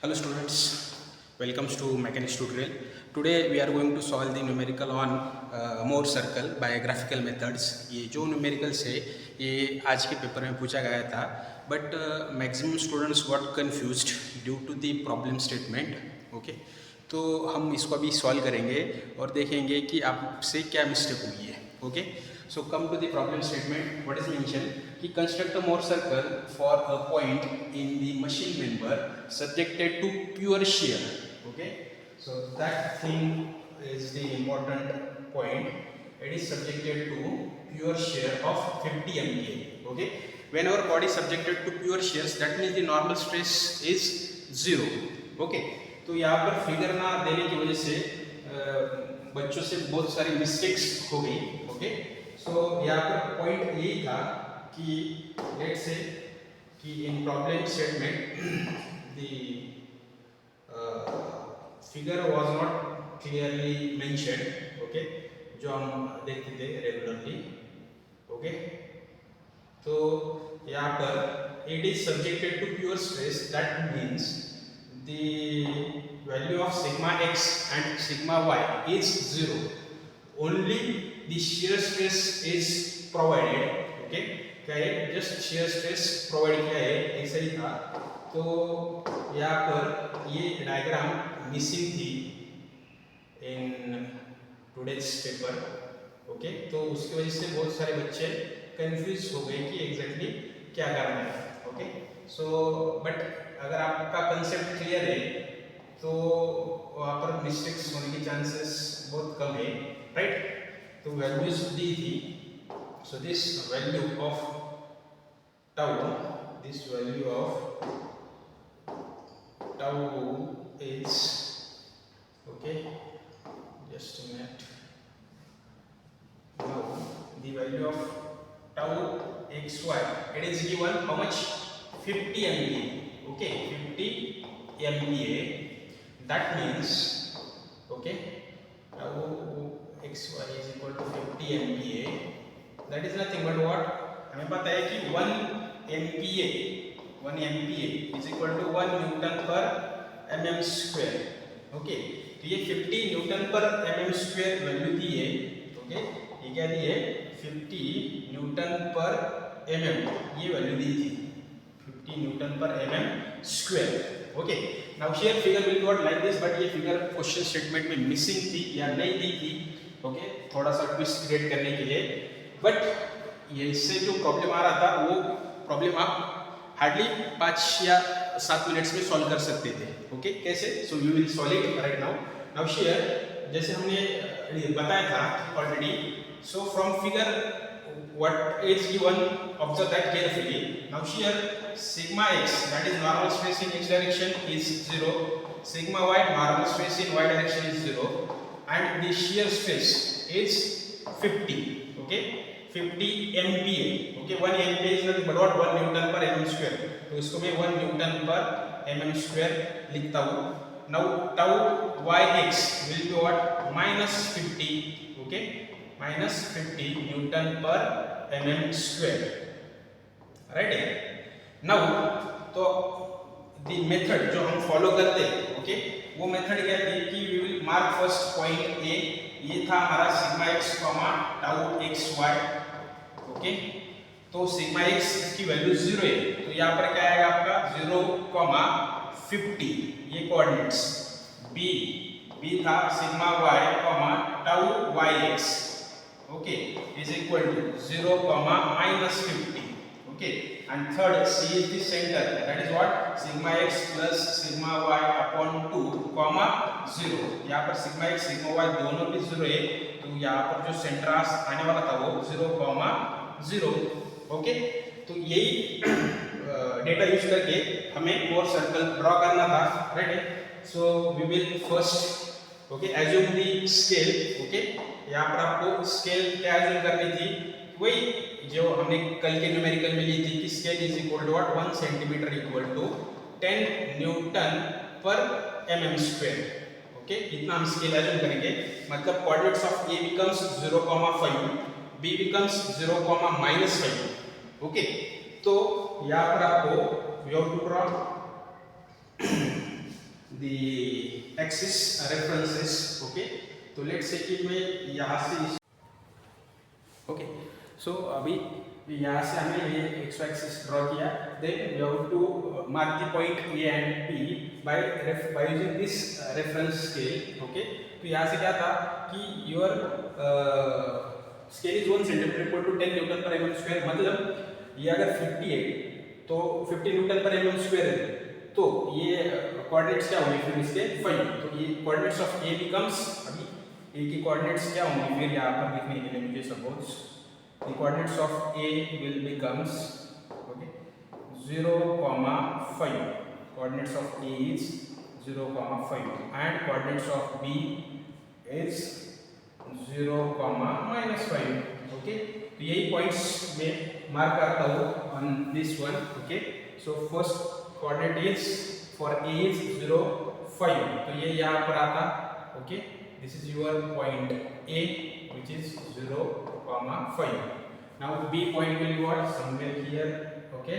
Hello students, welcomes to Mechanics tutorial. Today we are going to solve the numerical on Mohr circle by graphical methods. ये जो numerical है ये आज के paper में पूछा गया था, but maximum students got confused due to the problem statement. Okay, तो हम इसको अभी सॉल्व करेंगे और देखेंगे कि आपसे क्या मिस्टेक हुई है. Okay, so come to the problem statement. What is mentioned? कि construct a Mohr circle for a point in the machine member subjected to pure shear. Okay, so that thing is the important point. It is subjected to pure shear of 50 MPa. Okay, when our body is subjected to pure shears, that means the normal stress is 0. Okay, तो यहाँ पर figure ना देने की वजह से बच्चों से बहुत सारी मिस्टेक्स हो गई. ओके, सो यहाँ पर पॉइंट यही था कि लेट्स से कि in problem statement the figure was not clearly mentioned. Okay, जो हम देखते थे रेगुलरली. ओके, तो यहाँ पर it is subjected to pure stress. That means the value of sigma x and sigma y is 0. Only the shear stress is provided. Okay, क्या है? Just shear stress provide किया है, ऐसा ही था. तो यहाँ पर ये डायग्राम मिसिंग थी in today's paper. Okay, तो उसकी वजह से बहुत सारे बच्चे कंफ्यूज हो गए कि एग्जैक्टली क्या करना है. ओके, सो बट अगर आपका कंसेप्ट क्लियर है तो वहाँ पर मिस्टेक्स होने की चांसेस बहुत कम है. राइट, तो वैल्यूज दी थी. So this value of tau, this value of tau is okay, just a minute. Now the value of tau xy, it is given how much? 50 MPa. Okay, 50 MPa. That means okay, tau xy is equal to 50 MPa. That is nothing but what? हमें पता है कि 1 MPa is equal to 1 Newton per mm square. Okay, तो ये 50 newton per mm square value दी है. Okay, ये क्या दी है? 50 न्यूटन पर mm ये वैल्यू दी थी, 50 newton per mm square. Okay, now here figure will not like this, but ये figure question statement में मिसिंग थी या नहीं दी थी. ओके, थोड़ा सा ट्विस्ट क्रिएट करने के लिए. बट ये इससे जो प्रॉब्लम आ रहा था वो प्रॉब्लम आप हार्डली 5 या 7 मिनट्स में सॉल्व कर सकते थे. ओके, कैसे? So we will solve it right now. Now here जैसे हमने बताया था already. So from figure what is given, observe that carefully. Now here sigma x, that is normal stress in x direction, is 0. Sigma y, normal stress in y direction, is 0. And the shear stress is 50. Okay, 50 MPa. Okay, 1 MPa is nothing but what? 1 Newton per mm square. तो इसको मैं 1 Newton per mm square लिखता हूँ. Now tau yx will be what? minus 50. Okay, minus 50 Newton per mm square. Right? Now तो the method जो हम follow करते हैं, ओके, वो मेथड क्या है कि we will mark first point A. ये था हमारा sigma x tau xy. Okay, तो sigma x की वैल्यू 0 है, तो यहाँ पर क्या आएगा आपका 0,50. ये कोऑर्डिनेट्स. B था sigma y tau yx. Okay, is equal to 0, minus 50. Okay, and third C is the center. That is what? Sigma x plus sigma y upon 2, 0. यहाँ पर sigma x sigma y दोनों भी 0 है, तो यहाँ पर जो सेंटर आने वाला था वो 0,0. ओके, तो यही डेटा यूज करके हमें मोर सर्कल ड्रॉ करना था. Right, so we will first okay assume the scale. Okay, यहाँ पर आपको स्केल क्या एज्यूम करनी थी? वही जो हमने कल के न्यूमेरिकल में ली थी कि scale is equal to what? 1 centimetre equal to 10 newton per mm square. Okay, इतना हम स्केल एज्यूम करेंगे. मतलब coordinates of A becomes 0,5, B becomes 0,-5. Okay, तो यहाँ पर आपको we have to draw the axis references. Okay, तो let's say कि मैं यहाँ से ओके सो अभी यहाँ से हमने ये एक्स एक्सिस ड्रॉ किया, then we have to mark the point A and B by using this reference scale. Okay, तो यहाँ से क्या था कि your scale is 1 centimetre equal to 10 newton per mm square. मतलब ये अगर 50 है तो 50 न्यूटन पर एमएम स्क्वायर है, तो ये कोऑर्डिनेट्स क्या होंगे फिर इसके 5. तो ये कोऑर्डिनेट्स ऑफ ए बिकम्स, अभी ए की कोऑर्डिनेट्स क्या होंगे फिर यहाँ पर लिखने के लिए मुझे suppose the coordinates of A will becomes okay 0,5. Coordinates of A is 0,5 and coordinates of B is 0,-5. Okay, तो यही points में मार्क करता हूँ on this one. Okay, so first coordinate is for A is 0,5, तो ये यहाँ पर आता. Okay, this is your point A which is 0,5. Now B point will be what? Somewhere here. Okay,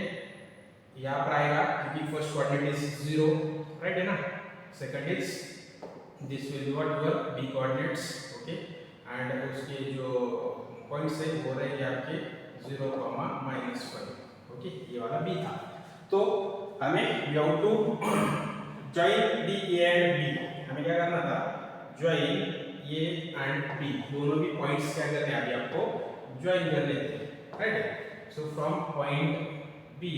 यहाँ पर आएगा क्योंकि first coordinate is 0, right है ना. Second is this will be what? Your B coordinates. Okay, and उसके जो points है वो रहेंगे आपके 0,-5. Okay, ये वाला B था. तो हमें we have to join the A and B. हमें क्या करना था? Join A and B. दोनों भी points क्या करने हैं अभी आपको ज्वाइन कर लेते हैं, right. So from point B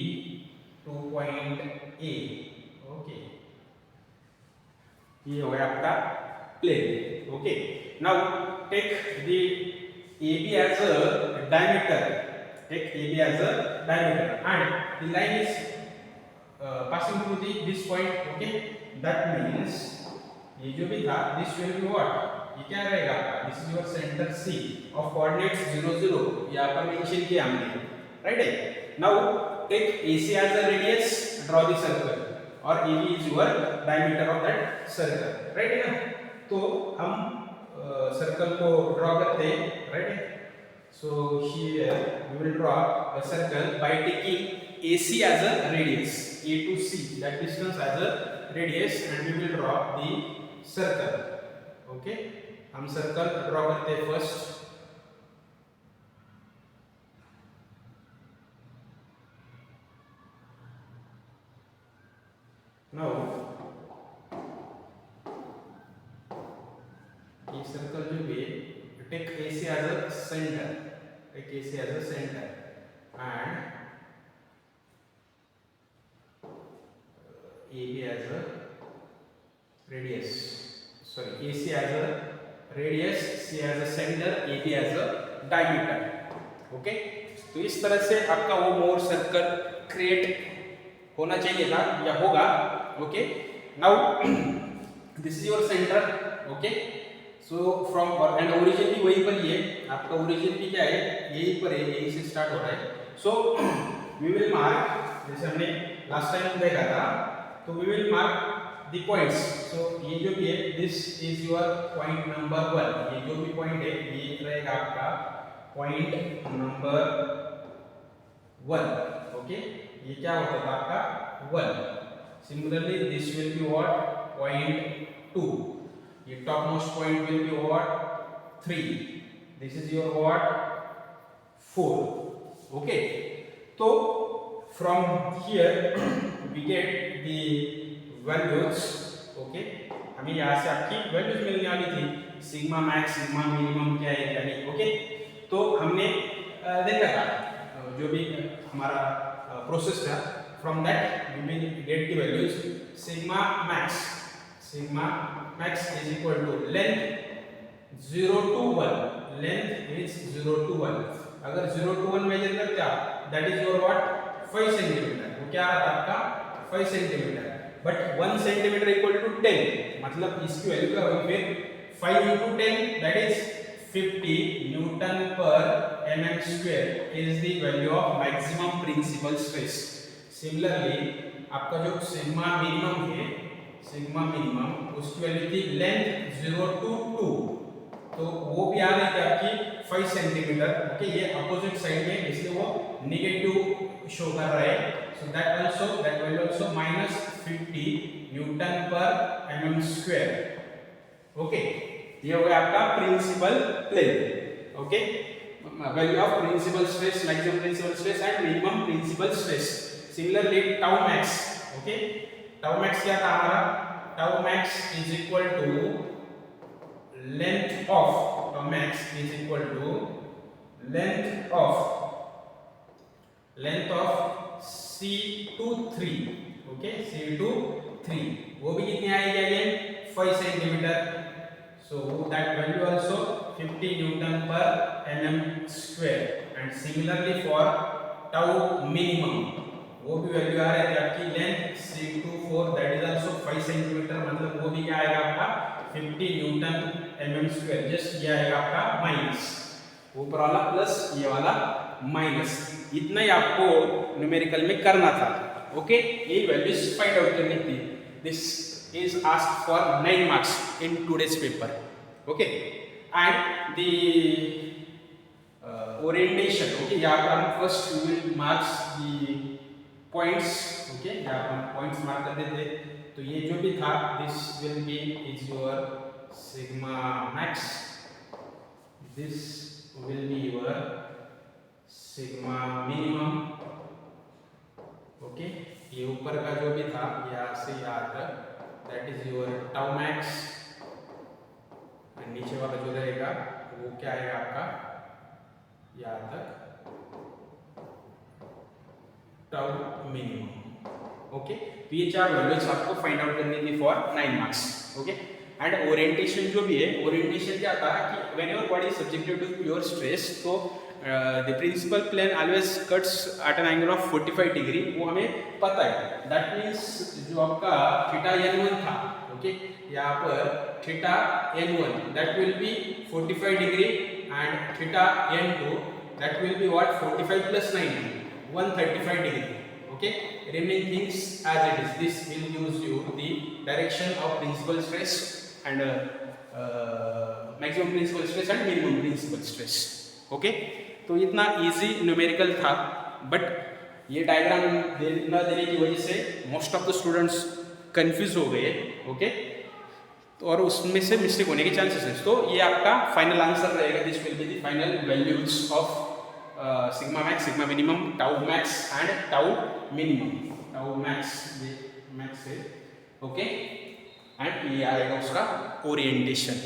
to point A. Okay, ये हो गया आपका plane. Okay, now take the A B as a diameter. Take A B as a diameter and the line is passing through this point. Okay, that means ये जो भी था this will be what, ये क्या रहेगा आपका, this is your centre C of coordinates 0 0. यहाँ पर मेंशन किया हमने, राइट है. Now take AC as a radius, draw the circle और AB is your diameter of that circle, right है ना. तो हम सर्कल को ड्रॉ करते हैं, राइट है. So here we will draw a circle by taking AC as a radius, A to C that distance as a radius, and we will draw the circle. Okay, हम circle draw करते हैं first. Now ये circle जो भी take AC as a centre, take AC as a centre and AB as a radius. Sorry, AC as a radius, C as a center, AB as a diameter. Okay, तो इस तरह से आपका वो मोर circle create होना चाहिए था या होगा. Okay, now this is your centre. Okay, so from and origin भी वहीं पर ही है. आपका ओरिजिन भी क्या है, यहीं पर है, यहीं से स्टार्ट हो रहा है. सो वी विल मार्क, जैसे हमने लास्ट टाइम देखा था, तो we will mark the points. So ये जो भी है this is your point number 1. ये जो भी point है ये रहेगा आपका point number 1. ओके, ये क्या होता था आपका 1. Similarly this will be what, point 2. ये top most point will be what, 3. This is your what, 4. Okay, तो from here we get the values. Okay, हमें यहाँ से आपकी वैल्यूज मिलने वाली थी, सिग्मा मैक्स, सिग्मा मिनिमम क्या है क्या नहीं. ओके, तो हमने देखा था जो भी हमारा प्रोसेस था. From that we will get the values. Sigma max is equal to length 0 to 1. Length is 0 to 1. अगर 0 to 1 मेजर करते आप, that is your what, 5 centimetre. वो क्या आता आपका 5 centimetre. But 1 centimetre equal to 10, मतलब इसकी वैल्यू क्या होगी फिर 5 into 10, that is 50 newton per mm square is the value of maximum principal stress. Similarly आपका जो सिग्मा मिनिमम है, सिग्मा मिनिमम उसकी वैल्यू थी लेंथ 0 to 2, तो वो भी आ रही थी आपकी 5 सेंटीमीटर. ओके, ये अपोजिट साइड में इसलिए वो नेगेटिव शो कर रहा है. So that value also 50 newton per mm square. Okay, ये हो गया आपका principal plane. Okay, value of principal stress, maximum principal stress and minimum principal stress. Similarly tau max, okay, tau max क्या था हमारा? Tau max is equal to length of, tau max is equal to length of C23, okay, C23, वो भी कितनी आएगी again 5 centimetre. So that value also 50 Newton per mm square and similarly for tau minimum, वो भी value आ रही है आपकी length C24 that is also 5 centimetre, मतलब वो भी क्या आएगा आपका 50 न्यूटन mm स्क्वायर। जस्ट ये आएगा आपका माइनस, ऊपर वाला प्लस ये वाला माइनस, इतना ही आपको न्यूमेरिकल में करना था। ओके, ये वैल्यूज फाइंड आउट करनी थी। This is asked for 9 marks in today's paper. Okay, and the orientation, okay, यहाँ पर हम first we will marks the points, okay, यहाँ पर हम points mark कर देते। तो ये जो भी था this will be is your sigma max, this will be your sigma minimum, okay, ये ऊपर का जो भी था यहाँ से यहाँ तक that is your tau max, नीचे वाला जो रहेगा वो क्या आएगा आपका यहाँ तक tau minimum। ओके, तो ये चार वैल्यूज आपको फाइंड आउट करनी थी for 9 marks. Okay, and orientation जो भी है, ओरिएंटेशन क्या था कि when your body is subjected to pure stress, तो the principal plane always cuts at an angle of 45 degree, वो हमें पता है। दैट मीन्स जो आपका थीटा n1 था, ओके, यहाँ पर theta n1 that will be 45 degree and theta n2 that will be what 45 plus 90 135 degree. Okay, remaining things as it is. This will use you the direction of principal stress and maximum principal stress and minimum principal stress. Okay, तो इतना easy numerical था, but ये diagram न देने की वजह से most of the students confuse हो गए। ओके, तो और उसमें से मिस्टेक होने के चांसेस हैं। तो ये आपका फाइनल आंसर रहेगा, this will be the final values of sigma max, sigma minimum, tau max and tau minimum. Tau max है, ओके, एंड ये आएगा उसका ओरिएंटेशन।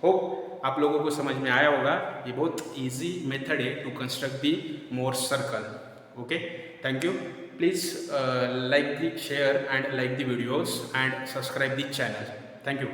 होप आप लोगों को समझ में आया होगा। ये बहुत इजी मेथड है to construct the Mohr's circle. Okay, thank you. Please like the share and like the videos and subscribe the channel. Thank you.